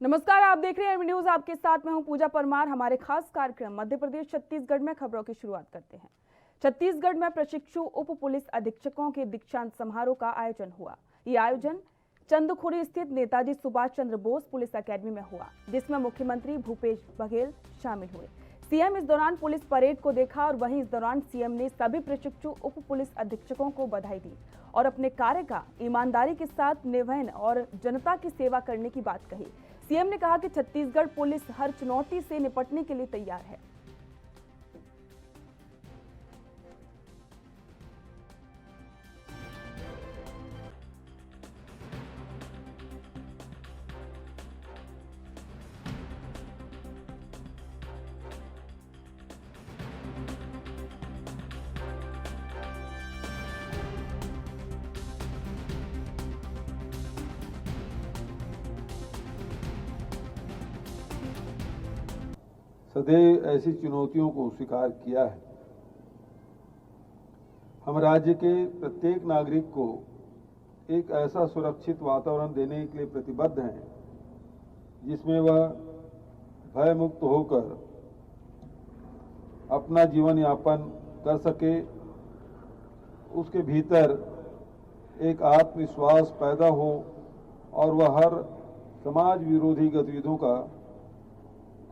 नमस्कार, आप देख रहे हैं एमबी न्यूज। आपके साथ मैं हूं पूजा परमार। हमारे खास कार्यक्रम मध्य प्रदेश छत्तीसगढ़ में खबरों की शुरुआत करते हैं। छत्तीसगढ़ में प्रशिक्षु उप पुलिस अधीक्षकों के दीक्षांत समारोह का आयोजन हुआ। ये आयोजन चंदखुरी स्थित नेताजी सुभाष चंद्र बोस पुलिस अकेडमी में हुआ, जिसमें मुख्यमंत्री भूपेश बघेल शामिल हुए। सीएम इस दौरान पुलिस परेड को देखा और वहीं इस दौरान सीएम ने सभी प्रशिक्षु उप पुलिस अधीक्षकों को बधाई दी और अपने कार्य का ईमानदारी के साथ निर्वहन और जनता की सेवा करने की बात कही। सीएम ने कहा कि छत्तीसगढ़ पुलिस हर चुनौती से निपटने के लिए तैयार है। सदैव ऐसी चुनौतियों को स्वीकार किया है। हम राज्य के प्रत्येक नागरिक को एक ऐसा सुरक्षित वातावरण देने के लिए प्रतिबद्ध हैं जिसमें वह भय मुक्त होकर अपना जीवन यापन कर सके, उसके भीतर एक आत्मविश्वास पैदा हो और वह हर समाज विरोधी गतिविधियों का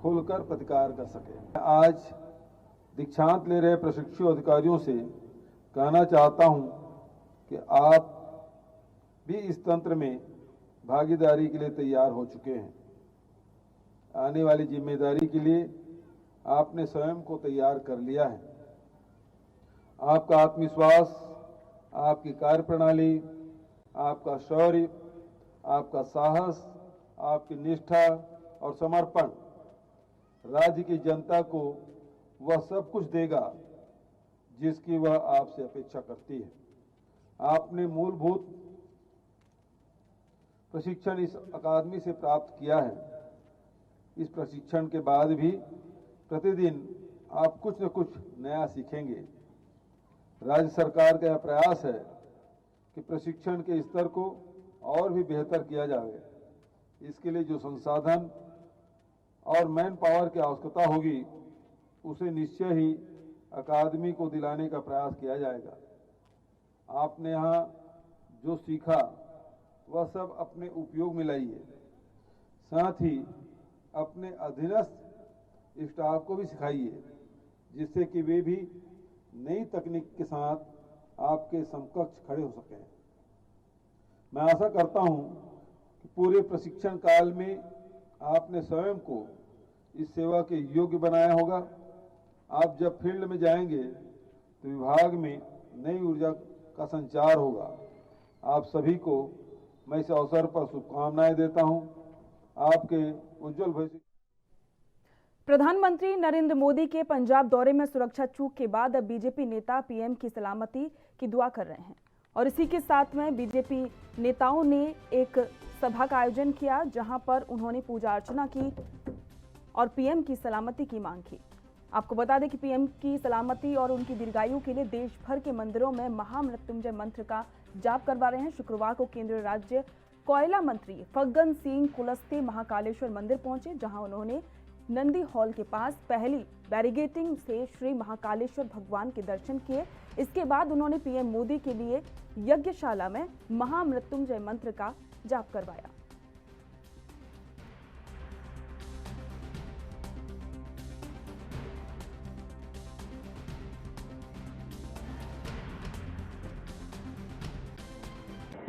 खुलकर प्रतिकार कर सके। आज दीक्षांत ले रहे प्रशिक्षु अधिकारियों से कहना चाहता हूं कि आप भी इस तंत्र में भागीदारी के लिए तैयार हो चुके हैं। आने वाली जिम्मेदारी के लिए आपने स्वयं को तैयार कर लिया है। आपका आत्मविश्वास, आपकी कार्यप्रणाली, आपका शौर्य, आपका साहस, आपकी निष्ठा और समर्पण राज्य की जनता को वह सब कुछ देगा जिसकी वह आपसे अपेक्षा करती है। आपने मूलभूत प्रशिक्षण इस अकादमी से प्राप्त किया है। इस प्रशिक्षण के बाद भी प्रतिदिन आप कुछ न कुछ नया सीखेंगे। राज्य सरकार का यह प्रयास है कि प्रशिक्षण के स्तर को और भी बेहतर किया जाए। इसके लिए जो संसाधन और मैन पावर की आवश्यकता होगी उसे निश्चय ही अकादमी को दिलाने का प्रयास किया जाएगा। आपने यहाँ जो सीखा वह सब अपने उपयोग में लाइए, साथ ही अपने अधीनस्थ स्टाफ को भी सिखाइए जिससे कि वे भी नई तकनीक के साथ आपके समकक्ष खड़े हो सकें। मैं आशा करता हूं कि पूरे प्रशिक्षण काल में आपने स्वयं को इस सेवा के योग्य बनाया होगा। आप जब फील्ड में जाएंगे तो विभाग में नई ऊर्जा का संचार होगा। आप सभी को मैं इस अवसर पर शुभकामनाएं देता हूं। आपके उज्जवल भविष्य। प्रधानमंत्री नरेंद्र मोदी के पंजाब दौरे में सुरक्षा चूक के बाद अब बीजेपी नेता पीएम की सलामती की दुआ कर रहे हैं और इसी के साथ में बीजेपी नेताओं ने एक सभा का आयोजन किया, जहां पर उन्होंने पूजा अर्चना की और पीएम की सलामती की मांग की। आपको बता दें कि पीएम की सलामती और उनकी दीर्घायु के लिए देश भर के मंदिरों में महामृत्युंजय मंत्र का जाप करवा रहे हैं। शुक्रवार को केंद्रीय राज्य कोयला मंत्री फग्गन सिंह कुलस्ते महाकालेश्वर मंदिर पहुंचे, जहां उन्होंने नंदी हॉल के पास पहली बैरिगेटिंग से श्री महाकालेश्वर भगवान के दर्शन किए। इसके बाद उन्होंने पीएम मोदी के लिए यज्ञशाला में महामृत्युंजय मंत्र का जाप करवाया।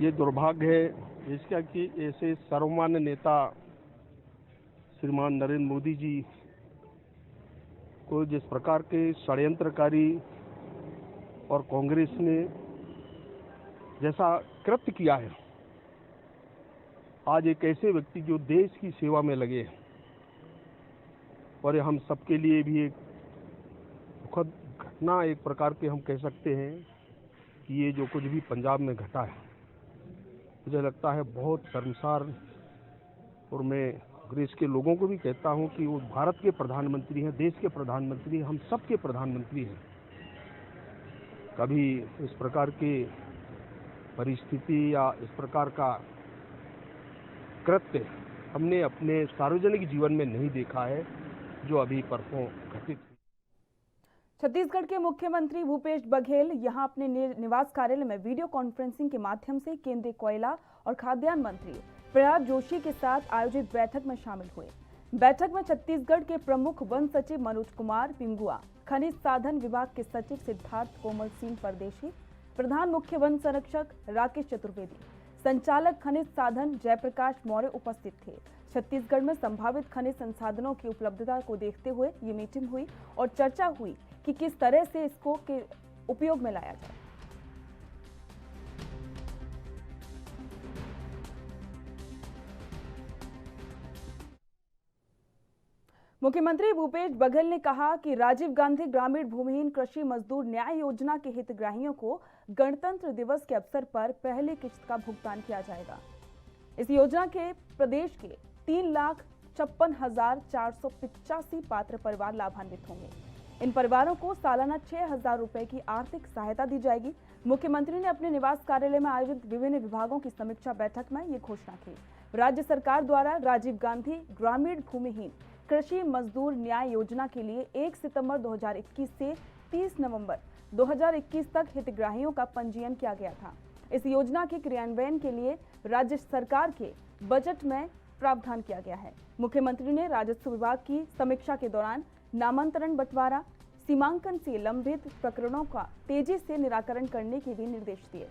ये दुर्भाग्य है इसका कि ऐसे सर्वमान्य नेता श्रीमान नरेंद्र मोदी जी को जिस प्रकार के षड्यंत्रकारी और कांग्रेस ने जैसा कृत्य किया है, आज एक ऐसे व्यक्ति जो देश की सेवा में लगे हैं और ये हम सबके लिए भी एक दुखद घटना एक प्रकार के हम कह सकते हैं कि ये जो कुछ भी पंजाब में घटा है, मुझे लगता है बहुत शर्मसार। और मैं कांग्रेस के लोगों को भी कहता हूं कि वो भारत के प्रधानमंत्री हैं, देश के प्रधानमंत्री हैं, हम सब के प्रधानमंत्री हैं। कभी इस प्रकार की परिस्थिति या इस प्रकार का कृत्य हमने अपने सार्वजनिक जीवन में नहीं देखा है, जो अभी परसों घटित। छत्तीसगढ़ के मुख्यमंत्री भूपेश बघेल यहां अपने निवास कार्यालय में वीडियो कॉन्फ्रेंसिंग के माध्यम से केंद्रीय कोयला और खाद्यान्न मंत्री प्रहलाद जोशी के साथ आयोजित बैठक में शामिल हुए। बैठक में छत्तीसगढ़ के प्रमुख वन सचिव मनोज कुमार पिंगुआ, खनिज साधन विभाग के सचिव सिद्धार्थ कोमल सिंह परदेशी, प्रधान मुख्य वन संरक्षक राकेश चतुर्वेदी, संचालक खनिज साधन जयप्रकाश मौर्य उपस्थित थे। छत्तीसगढ़ में संभावित खनिज संसाधनों की उपलब्धता को देखते हुए ये मीटिंग हुई और चर्चा हुई कि किस तरह से इसको के उपयोग में लाया जाए। मुख्यमंत्री भूपेश बघेल ने कहा कि राजीव गांधी ग्रामीण भूमिहीन कृषि मजदूर न्याय योजना के हितग्राहियों को गणतंत्र दिवस के अवसर पर पहली किस्त का भुगतान किया जाएगा। इस योजना के प्रदेश के 3,56,485 पात्र परिवार लाभान्वित होंगे। इन परिवारों को सालाना 6,000 रुपए की आर्थिक सहायता दी जाएगी। मुख्यमंत्री ने अपने निवास कार्यालय में आयोजित विभिन्न विभागों की समीक्षा बैठक में ये घोषणा की। राज्य सरकार द्वारा राजीव गांधी ग्रामीण भूमिहीन कृषि मजदूर न्याय योजना के लिए 1 सितंबर 2021 से 30 नवंबर 2021 तक हितग्राहियों का पंजीयन किया गया था। इस योजना के क्रियान्वयन के लिए राज्य सरकार के बजट में प्रावधान किया गया है। मुख्यमंत्री ने राजस्व विभाग की समीक्षा के दौरान नामांतरण बंटवारा, सीमांकन से लंबित प्रकरणों का तेजी से निराकरण करने के भी निर्देश दिए।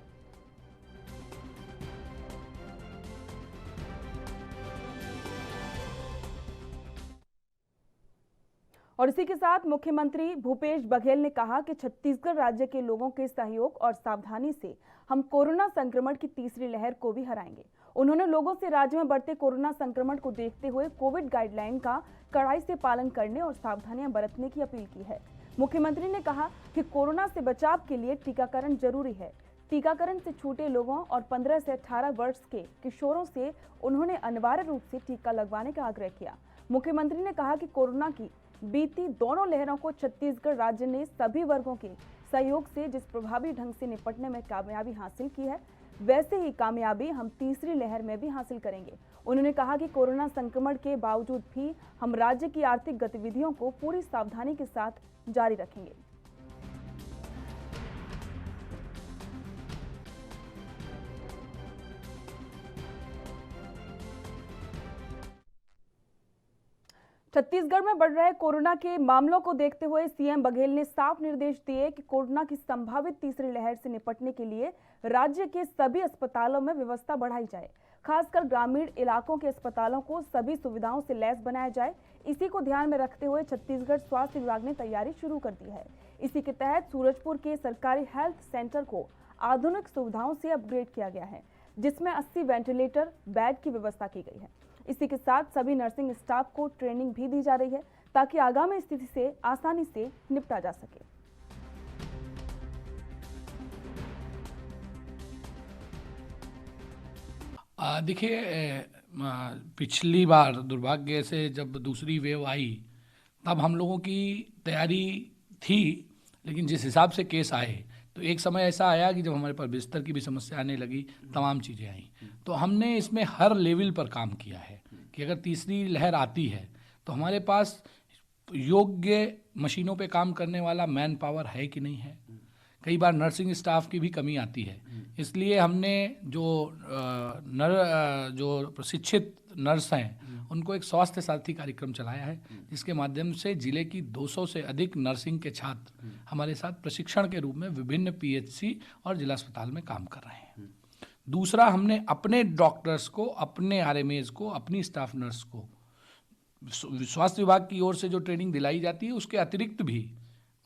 और इसी के साथ मुख्यमंत्री भूपेश बघेल ने कहा कि छत्तीसगढ़ राज्य के लोगों के सहयोग और सावधानी से हम कोरोना संक्रमण की तीसरी लहर को भी हराएंगे। उन्होंने लोगों से राज्य में बढ़ते कोरोना संक्रमण को देखते हुए कोविड गाइडलाइन का कड़ाई से पालन करने और सावधानियां बरतने की अपील की है। मुख्यमंत्री ने कहा कि कोरोना से बचाव के लिए टीकाकरण जरूरी है। टीकाकरण से छूटे लोगों और 15 से 18 वर्ष के किशोरों से उन्होंने अनिवार्य रूप से टीका लगवाने का आग्रह किया। मुख्यमंत्री ने कहा कि कोरोना की बीती दोनों लहरों को छत्तीसगढ़ राज्य ने सभी वर्गों के सहयोग से जिस प्रभावी ढंग से निपटने में कामयाबी हासिल की है, वैसे ही कामयाबी हम तीसरी लहर में भी हासिल करेंगे। उन्होंने कहा कि कोरोना संक्रमण के बावजूद भी हम राज्य की आर्थिक गतिविधियों को पूरी सावधानी के साथ जारी रखेंगे। छत्तीसगढ़ में बढ़ रहे कोरोना के मामलों को देखते हुए सीएम बघेल ने साफ निर्देश दिए कि कोरोना की संभावित तीसरी लहर से निपटने के लिए राज्य के सभी अस्पतालों में व्यवस्था बढ़ाई जाए। खासकर ग्रामीण इलाकों के अस्पतालों को सभी सुविधाओं से लैस बनाया जाए। इसी को ध्यान में रखते हुए छत्तीसगढ़ स्वास्थ्य विभाग ने तैयारी शुरू कर दी है। इसी के तहत सूरजपुर के सरकारी हेल्थ सेंटर को आधुनिक सुविधाओं से अपग्रेड किया गया है, जिसमें 80 वेंटिलेटर बेड की व्यवस्था की गई है। इसी के साथ सभी नर्सिंग स्टाफ को ट्रेनिंग भी दी जा रही है ताकि आगामी स्थिति से आसानी से निपटा जा सके। देखिए, पिछली बार दुर्भाग्य से जब दूसरी वेव आई तब हम लोगों की तैयारी थी, लेकिन जिस हिसाब से केस आए तो एक समय ऐसा आया कि जब हमारे पास बिस्तर की भी समस्या आने लगी, तमाम चीज़ें आई। तो हमने इसमें हर लेवल पर काम किया है कि अगर तीसरी लहर आती है तो हमारे पास योग्य मशीनों पे काम करने वाला मैन पावर है कि नहीं है। कई बार नर्सिंग स्टाफ की भी कमी आती है, इसलिए हमने जो प्रशिक्षित नर्स हैं उनको एक स्वास्थ्य साथी कार्यक्रम चलाया है, जिसके माध्यम से जिले की 200 से अधिक नर्सिंग के छात्र हमारे साथ प्रशिक्षण के रूप में विभिन्न पीएचसी और जिला अस्पताल में काम कर रहे हैं। दूसरा, हमने अपने डॉक्टर्स को, अपने आरएमएज को, अपनी स्टाफ नर्स को स्वास्थ्य विभाग की ओर से जो ट्रेनिंग दिलाई जाती है उसके अतिरिक्त भी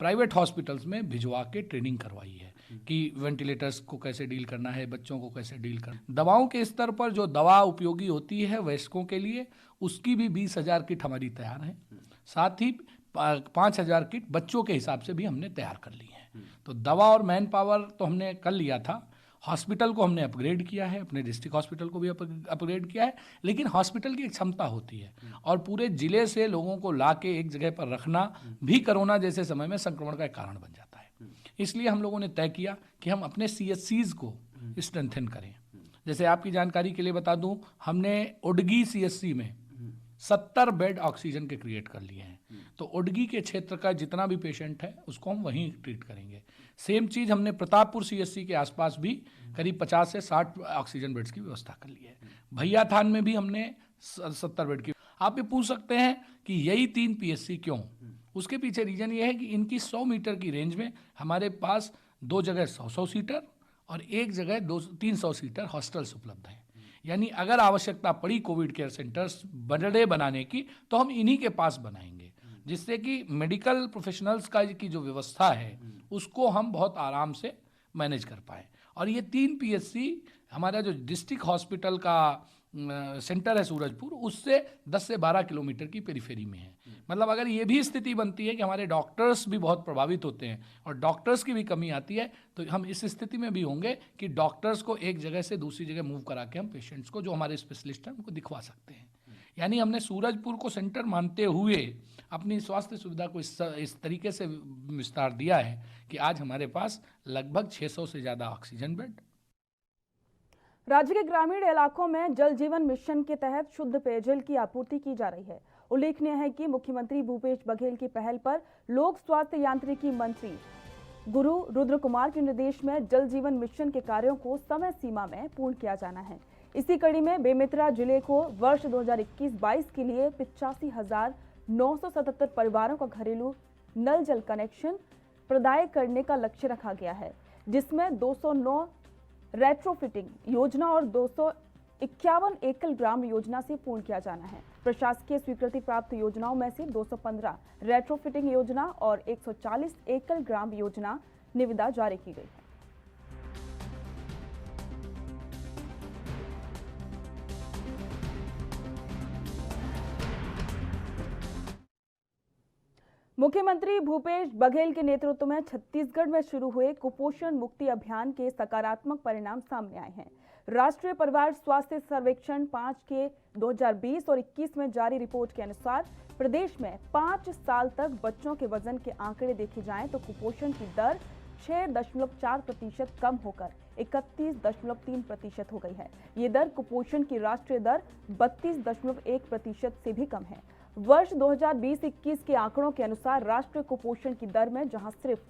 प्राइवेट हॉस्पिटल्स में भिजवा के ट्रेनिंग करवाई है कि वेंटिलेटर्स को कैसे डील करना है, बच्चों को कैसे डील करना। दवाओं के स्तर पर जो दवा उपयोगी होती है वयस्कों के लिए, उसकी भी 20,000 किट हमारी तैयार है। साथ ही 5,000 किट बच्चों के हिसाब से भी हमने तैयार कर ली है। तो दवा और मैन पावर तो हमने कर लिया था। हॉस्पिटल को हमने अपग्रेड किया है, अपने डिस्ट्रिक्ट हॉस्पिटल को भी अपग्रेड किया है, लेकिन हॉस्पिटल की एक क्षमता होती है और पूरे जिले से लोगों को ला के एक जगह पर रखना भी कोरोना जैसे समय में संक्रमण का एक कारण बन जाता है। इसलिए हम लोगों ने तय किया कि हम अपने CHCs को स्ट्रेंथन करें। जैसे आपकी जानकारी के लिए बता दूं, हमने उडगी सीएससी में 70 बेड ऑक्सीजन के क्रिएट कर लिए हैं। तो उडगी के क्षेत्र का जितना भी पेशेंट है उसको हम वहीं ट्रीट करेंगे। सेम चीज़ हमने प्रतापपुर सीएससी के आसपास भी करीब 50 से 60 ऑक्सीजन बेड्स की व्यवस्था कर ली है। भैया थान में भी हमने 70 बेड की। आप ये पूछ सकते हैं कि यही 3 पीएचसी क्यों? उसके पीछे रीजन ये है कि इनकी 100 मीटर की रेंज में हमारे पास 2 जगह 100-100 सीटर और एक जगह 300 सीटर हॉस्टल्स उपलब्ध हैं। यानी अगर आवश्यकता पड़ी कोविड केयर सेंटर्स बड़े बनाने की तो हम इन्हीं के पास बनाएंगे, जिससे कि मेडिकल प्रोफेशनल्स का की जो व्यवस्था है उसको हम बहुत आराम से मैनेज कर पाए। और ये 3 पीएचसी हमारा जो डिस्ट्रिक्ट हॉस्पिटल का सेंटर है सूरजपुर, उससे 10 से 12 किलोमीटर की पेरिफेरी में है। मतलब अगर ये भी स्थिति बनती है कि हमारे डॉक्टर्स भी बहुत प्रभावित होते हैं और डॉक्टर्स की भी कमी आती है, तो हम इस स्थिति में भी होंगे कि डॉक्टर्स को एक जगह से दूसरी जगह मूव करा के हम पेशेंट्स को, जो हमारे स्पेशलिस्ट हैं, उनको दिखवा सकते हैं। यानी हमने सूरजपुर को सेंटर मानते हुए अपनी स्वास्थ्य सुविधा को इस तरीके से विस्तार दिया है कि आज हमारे पास लगभग 600 से ज़्यादा ऑक्सीजन बेड। राज्य के ग्रामीण इलाकों में जल जीवन मिशन के तहत शुद्ध पेयजल की आपूर्ति की जा रही है। उल्लेखनीय है कि मुख्यमंत्री भूपेश बघेल की पहल पर लोक स्वास्थ्य यांत्रिकी मंत्री गुरु रुद्र कुमार के निर्देश में जल जीवन मिशन के कार्यों को समय सीमा में पूर्ण किया जाना है। इसी कड़ी में बेमेतरा जिले को वर्ष 2021-22 के लिए 85,977 परिवारों का घरेलू नल जल कनेक्शन प्रदाय करने का लक्ष्य रखा गया है, जिसमें 209 रेट्रोफिटिंग योजना और 251 एकल ग्राम योजना से पूर्ण किया जाना है। प्रशासकीय स्वीकृति प्राप्त योजनाओं में से 215 रेट्रोफिटिंग योजना और 140 एकल ग्राम योजना निविदा जारी की गई है। मुख्यमंत्री भूपेश बघेल के नेतृत्व में छत्तीसगढ़ में शुरू हुए कुपोषण मुक्ति अभियान के सकारात्मक परिणाम सामने आए हैं। राष्ट्रीय परिवार स्वास्थ्य सर्वेक्षण 5 के 2020 और 21 में जारी रिपोर्ट के अनुसार प्रदेश में 5 साल तक बच्चों के वजन के आंकड़े देखे जाएं तो कुपोषण की दर 6.4% कम होकर 31.3% हो गई है। ये दर कुपोषण की राष्ट्रीय दर 32.1% से भी कम है। वर्ष 2020-21 के आंकड़ों के अनुसार राष्ट्रीय कुपोषण की दर में जहां सिर्फ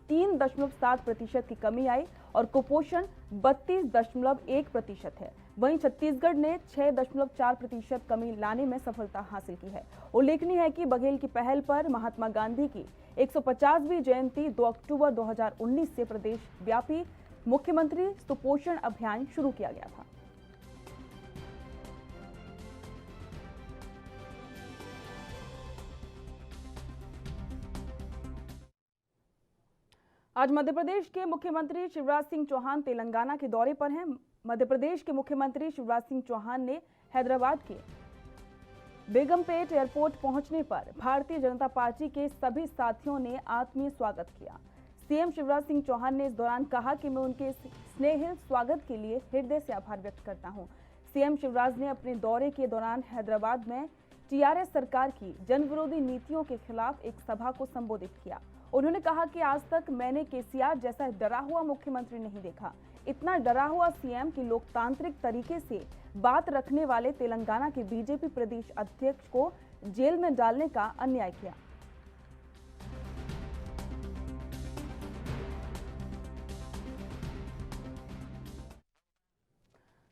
3.7% की कमी आई और कुपोषण 32.1% है, वहीं छत्तीसगढ़ ने 6.4% कमी लाने में सफलता हासिल की है। उल्लेखनीय है कि बघेल की पहल पर महात्मा गांधी की 150वीं जयंती 2 अक्टूबर 2019 से प्रदेश व्यापी मुख्यमंत्री सुपोषण अभियान शुरू किया गया था। आज मध्य प्रदेश के मुख्यमंत्री शिवराज सिंह चौहान तेलंगाना के दौरे पर हैं। मध्य प्रदेश के मुख्यमंत्री शिवराज सिंह चौहान ने हैदराबाद के बेगमपेट एयरपोर्ट पहुंचने पर भारतीय जनता पार्टी के सभी साथियों ने आत्मीय स्वागत किया। सीएम शिवराज सिंह चौहान ने इस दौरान कहा कि मैं उनके स्नेहिल स्वागत के लिए हृदय से आभार व्यक्त करता हूं। सीएम शिवराज ने अपने दौरे के दौरान हैदराबाद में टीआरएस सरकार की जनविरोधी नीतियों के खिलाफ एक सभा को संबोधित किया। उन्होंने कहा कि आज तक मैंने केसीआर जैसा डरा हुआ मुख्यमंत्री नहीं देखा। इतना डरा हुआ सीएम कि लोकतांत्रिक तरीके से बात रखने वाले तेलंगाना के बीजेपी प्रदेश अध्यक्ष को जेल में डालने का अन्याय किया।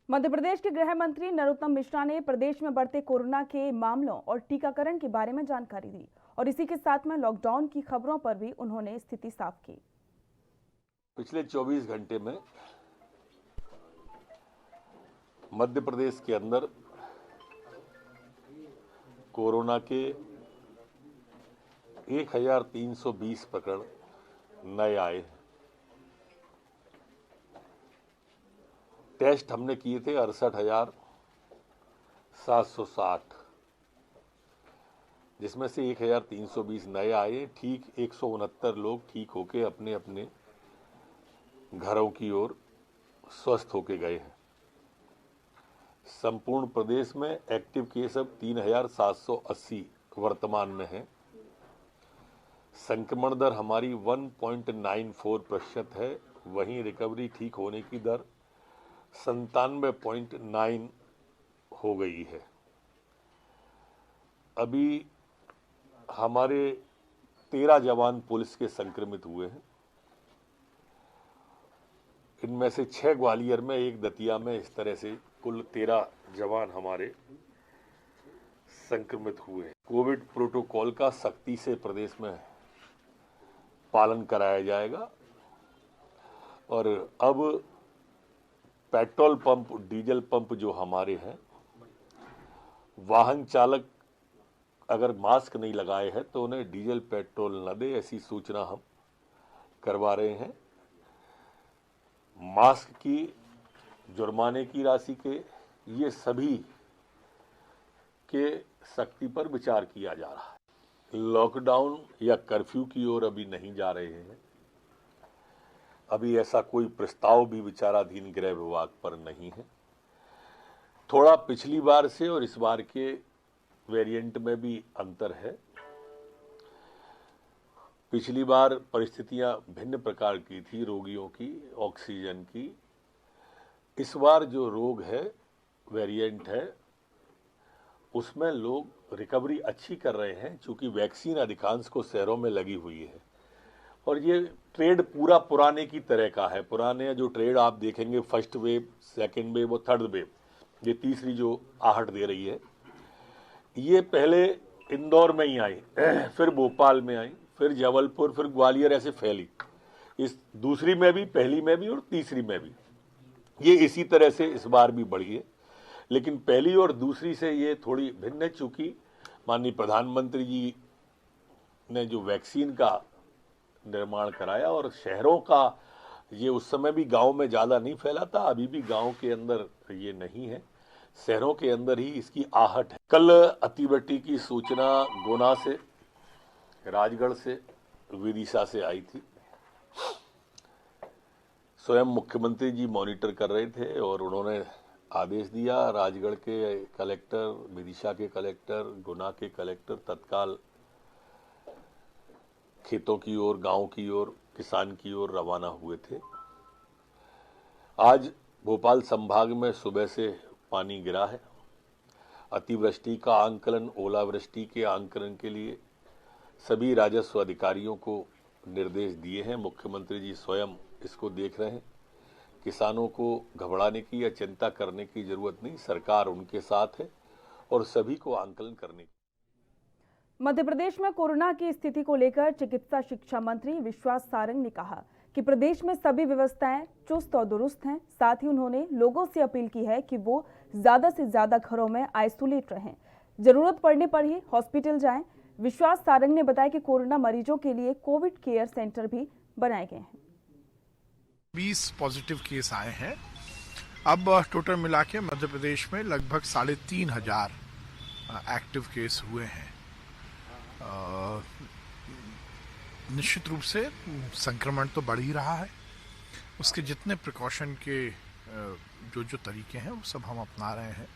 मध्य प्रदेश के गृह मंत्री नरोत्तम मिश्रा ने प्रदेश में बढ़ते कोरोना के मामलों और टीकाकरण के बारे में जानकारी दी और इसी के साथ में लॉकडाउन की खबरों पर भी उन्होंने स्थिति साफ की। पिछले 24 घंटे में मध्य प्रदेश के अंदर कोरोना के 1320 प्रकरण नए आए। टेस्ट हमने किए थे 68,760, जिसमें से 1320 नए आए। ठीक 169 लोग ठीक होके अपने अपने घरों की ओर स्वस्थ होके गए हैं। संपूर्ण प्रदेश में एक्टिव केस अब 3,780 वर्तमान में है। संक्रमण दर हमारी 1.94% है। वहीं रिकवरी ठीक होने की दर 97.9 हो गई है। अभी हमारे 13 जवान पुलिस के संक्रमित हुए हैं। इनमें से 6 ग्वालियर में, 1 दतिया में, इस तरह से कुल 13 जवान हमारे संक्रमित हुए। कोविड प्रोटोकॉल का सख्ती से प्रदेश में पालन कराया जाएगा और अब पेट्रोल पंप, डीजल पंप जो हमारे हैं, वाहन चालक अगर मास्क नहीं लगाए हैं तो उन्हें डीजल पेट्रोल न दे, ऐसी सूचना हम करवा रहे हैं। मास्क की, जुर्माने की राशि के, ये सभी के सख्ती पर विचार किया जा रहा है। लॉकडाउन या कर्फ्यू की ओर अभी नहीं जा रहे हैं। अभी ऐसा कोई प्रस्ताव भी विचाराधीन गृह विभाग पर नहीं है। थोड़ा पिछली बार से और इस बार के वेरिएंट में भी अंतर है। पिछली बार परिस्थितियां भिन्न प्रकार की थी, रोगियों की, ऑक्सीजन की। इस बार जो रोग है, वेरिएंट है, उसमें लोग रिकवरी अच्छी कर रहे हैं, क्योंकि वैक्सीन अधिकांश को शहरों में लगी हुई है। और ये ट्रेड पूरा पुराने की तरह का है। पुराने जो ट्रेड आप देखेंगे, फर्स्ट वेव, सेकेंड वेव और थर्ड वेव, ये तीसरी जो आहट दे रही है, ये पहले इंदौर में ही आई, फिर भोपाल में आई, फिर जबलपुर, फिर ग्वालियर, ऐसे फैली। इस दूसरी में भी, पहली में भी और तीसरी में भी ये इसी तरह से इस बार भी बढ़ी है। लेकिन पहली और दूसरी से ये थोड़ी भिन्न है, चूंकि माननीय प्रधानमंत्री जी ने जो वैक्सीन का निर्माण कराया और शहरों का, ये उस समय भी गांव में ज़्यादा नहीं फैला था, अभी भी गांव के अंदर ये नहीं है, शहरों के अंदर ही इसकी आहट है। कल अतिवृष्टि की सूचना गुना से, राजगढ़ से, विदिशा से आई थी। स्वयं मुख्यमंत्री जी मॉनिटर कर रहे थे और उन्होंने आदेश दिया, राजगढ़ के कलेक्टर, विदिशा के कलेक्टर, गुना के कलेक्टर तत्काल खेतों की ओर, गांव की ओर, किसान की ओर रवाना हुए थे। आज भोपाल संभाग में सुबह से पानी गिरा है। अतिवृष्टि का आंकलन, ओलावृष्टि के आंकलन के लिए सभी राजस्व अधिकारियों को निर्देश दिए हैं। मुख्यमंत्री जी स्वयं इसको देख रहे हैं। किसानों को घबराने की या चिंता करने की जरूरत नहीं, सरकार उनके साथ है और सभी को आंकलन करने की। मध्य प्रदेश में कोरोना की स्थिति को लेकर चिकित्सा शिक्षा मंत्री विश्वास सारंग ने कहा कि प्रदेश में सभी व्यवस्थाएं चुस्त और दुरुस्त हैं। साथ ही उन्होंने लोगों से अपील की है कि वो ज्यादा से ज्यादा घरों में आइसोलेट रहें, जरूरत पड़ने पर ही हॉस्पिटल जाएं। विश्वास सारंग ने बताया कि कोरोना मरीजों के लिए कोविड केयर सेंटर भी बनाए गए हैं। 20 पॉजिटिव केस आए हैं। अब टोटल मिला के मध्य प्रदेश में लगभग 3,500 एक्टिव केस हुए हैं। निश्चित रूप से संक्रमण तो बढ़ ही रहा है। उसके जितने प्रिकॉशन के जो तरीके हैं वो सब हम अपना रहे हैं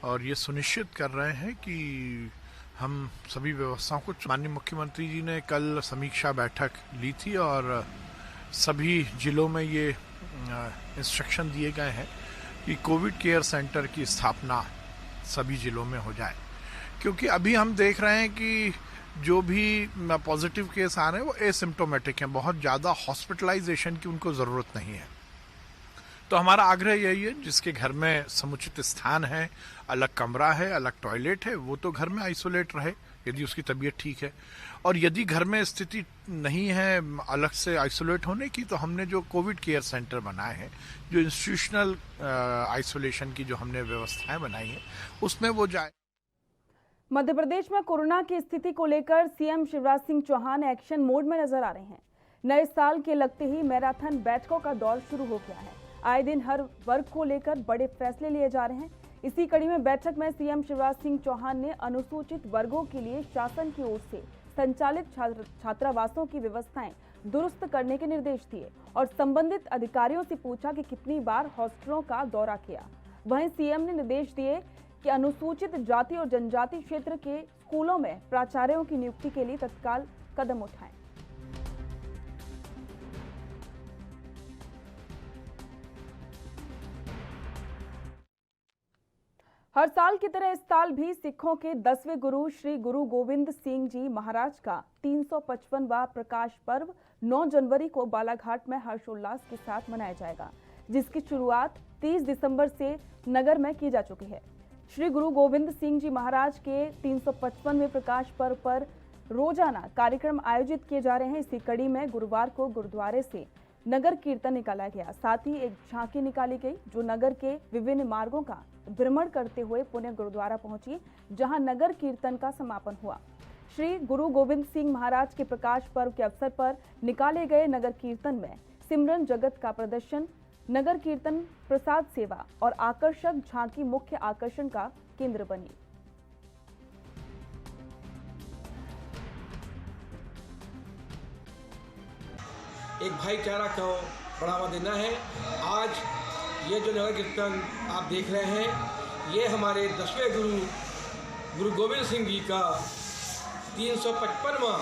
और ये सुनिश्चित कर रहे हैं कि हम सभी व्यवस्थाओं को। माननीय मुख्यमंत्री जी ने कल समीक्षा बैठक ली थी और सभी जिलों में ये इंस्ट्रक्शन दिए गए हैं कि कोविड केयर सेंटर की स्थापना सभी जिलों में हो जाए, क्योंकि अभी हम देख रहे हैं कि जो भी पॉजिटिव केस आ रहे हैं वो एसिम्प्टोमेटिक हैं, बहुत ज़्यादा हॉस्पिटलाइजेशन की उनको ज़रूरत नहीं है। तो हमारा आग्रह यही है, जिसके घर में समुचित स्थान है, अलग कमरा है, अलग टॉयलेट है, वो तो घर में आइसोलेट रहे यदि उसकी तबीयत ठीक है। और यदि घर में स्थिति नहीं है अलग से आइसोलेट होने की, तो हमने जो कोविड केयर सेंटर बनाए हैं, जो इंस्टीट्यूशनल आइसोलेशन की जो हमने व्यवस्थाएं बनाई हैं, उसमें वो जाए। मध्य प्रदेश में कोरोना की स्थिति को लेकर CM Shivraj Singh Chouhan action mode में नजर आ रहे हैं। नए साल के लगते ही मैराथन बैठकों का दौर शुरू हो गया है। आए दिन हर वर्ग को लेकर बड़े फैसले लिए जा रहे हैं। इसी कड़ी में बैठक में सीएम शिवराज सिंह चौहान ने अनुसूचित वर्गों के लिए शासन की ओर से संचालित छात्रावासों की व्यवस्थाएं दुरुस्त करने के निर्देश दिए और संबंधित अधिकारियों से पूछा कि कितनी बार हॉस्टलों का दौरा किया। वहीं सीएम ने निर्देश दिए कि अनुसूचित जाति और जनजाति क्षेत्र के स्कूलों में प्राचार्यों की नियुक्ति के लिए तत्काल कदम उठाएं। हर साल की तरह इस साल भी सिखों के 10वें गुरु श्री गुरु गोविंद सिंह जी महाराज का 355वां प्रकाश पर्व 9 जनवरी को बालाघाट में हर्षोल्लास के साथ मनाया जाएगा, जिसकी शुरुआत 30 दिसंबर से नगर में की जा चुकी है। श्री गुरु गोविंद सिंह जी महाराज के 355वें प्रकाश पर्व पर रोजाना कार्यक्रम आयोजित किए जा रहे हैं। इसी कड़ी में गुरुवार को गुरुद्वारे से नगर कीर्तन निकाला गया, साथ ही एक झांकी निकाली गई जो नगर के विभिन्न मार्गों का भ्रमण करते हुए पुणे गुरुद्वारा पहुंची, जहां नगर कीर्तन का समापन हुआ। श्री गुरु गोविंद सिंह महाराज के प्रकाश पर्व के अवसर पर निकाले गए नगर कीर्तन में सिमरन जगत का प्रदर्शन, नगर कीर्तन, प्रसाद सेवा और आकर्षक झांकी मुख्य आकर्षण का केंद्र बनी। एक भाईचारा को बढ़ावा देना है। आज ये जो नगर कीर्तन आप देख रहे हैं, ये हमारे 10वें गुरु गोविंद सिंह जी का 355वां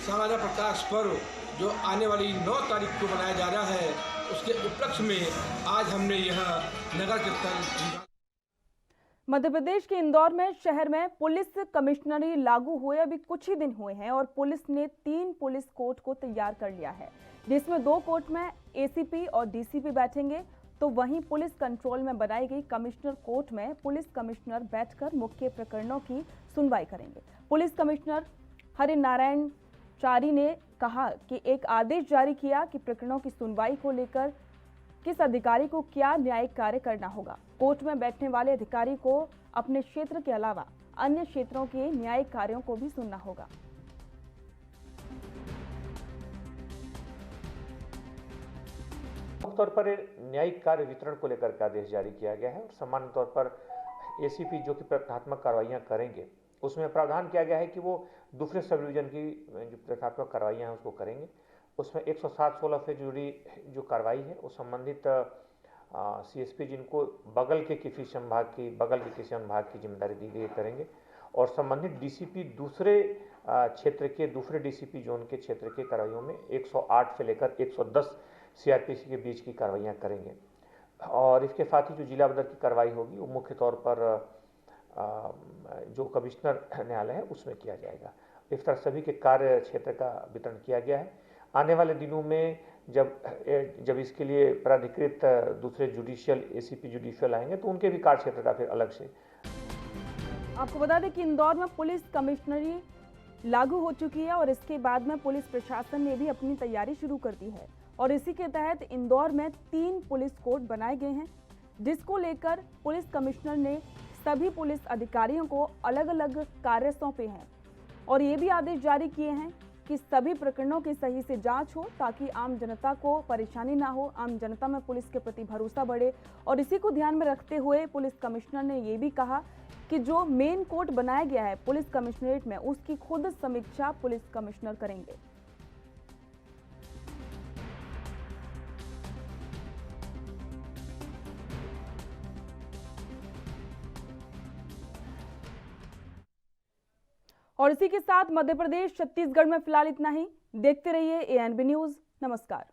सालाना प्रकाश पर्व जो आने वाली 9 तारीख को मनाया जा रहा है, उसके उपलक्ष्य में आज हमने यह नगर कीर्तन। मध्य प्रदेश के इंदौर में शहर में पुलिस कमिश्नरी लागू हुए अभी कुछ ही दिन हुए हैं और पुलिस ने 3 पुलिस कोर्ट को तैयार कर लिया है, जिसमें 2 कोर्ट में एसीपी और डीसीपी बैठेंगे, तो वहीं पुलिस कंट्रोल में बनाई गई कमिश्नर कोर्ट में पुलिस कमिश्नर बैठकर मुख्य प्रकरणों की सुनवाई करेंगे। पुलिस कमिश्नर हरिनारायण चारी ने कहा कि एक आदेश जारी किया कि प्रकरणों की सुनवाई को लेकर किस अधिकारी को क्या न्यायिक कार्य करना होगा। कोर्ट में बैठने वाले अधिकारी को अपने क्षेत्र के अलावा अन्य क्षेत्रों के न्यायिक कार्यों को भी सुनना होगा। मुख्य तौर पर न्यायिक कार्य वितरण को लेकर का आदेश जारी किया गया है और सामान्य तौर पर एसीपी जो कि प्रक्रियात्मक कार्रवाइयां करेंगे, उसमें प्रावधान किया गया है कि वो दूसरे सब डिवीजन की जो प्रक्रियात्मक कार्रवाइयां हैं उसको करेंगे। उसमें 107/16 से जुड़ी जो कार्रवाई है वो संबंधित सीएसपी जिनको बगल के किसी संभाग की जिम्मेदारी दी गई करेंगे और संबंधित डीसीपी दूसरे क्षेत्र के दूसरे डीसीपी जोन के क्षेत्र के कार्रवाइयों में 108 से लेकर 110 सीआरपीसी के बीच की कार्रवाइयां करेंगे। और इसके साथ ही जो जिला बदर की कार्रवाई होगी वो मुख्य तौर पर जो कमिश्नर न्यायालय है उसमें किया जाएगा। इस तरह सभी के कार्य क्षेत्र का वितरण किया गया है। आने वाले दिनों में जब इसके लिए प्राधिकृत दूसरे जुडिशियल एसीपी जुडिशियल आएंगे तो उनके भी कार्य क्षेत्र का फिर अलग से। आपको बता दें कि इंदौर में पुलिस कमिश्नरी लागू हो चुकी है और इसके बाद में पुलिस प्रशासन ने भी अपनी तैयारी शुरू कर दी है और इसी के तहत इंदौर में 3 पुलिस कोर्ट बनाए गए हैं, जिसको लेकर पुलिस कमिश्नर ने सभी पुलिस अधिकारियों को अलग अलग कार्य सौंपे हैं और ये भी आदेश जारी किए हैं कि सभी प्रकरणों की सही से जांच हो ताकि आम जनता को परेशानी ना हो, आम जनता में पुलिस के प्रति भरोसा बढ़े। और इसी को ध्यान में रखते हुए पुलिस कमिश्नर ने ये भी कहा कि जो मेन कोर्ट बनाया गया है पुलिस कमिश्नरेट में, उसकी खुद समीक्षा पुलिस कमिश्नर करेंगे। और इसी के साथ मध्य प्रदेश छत्तीसगढ़ में फिलहाल इतना ही। देखते रहिए ANB न्यूज। नमस्कार।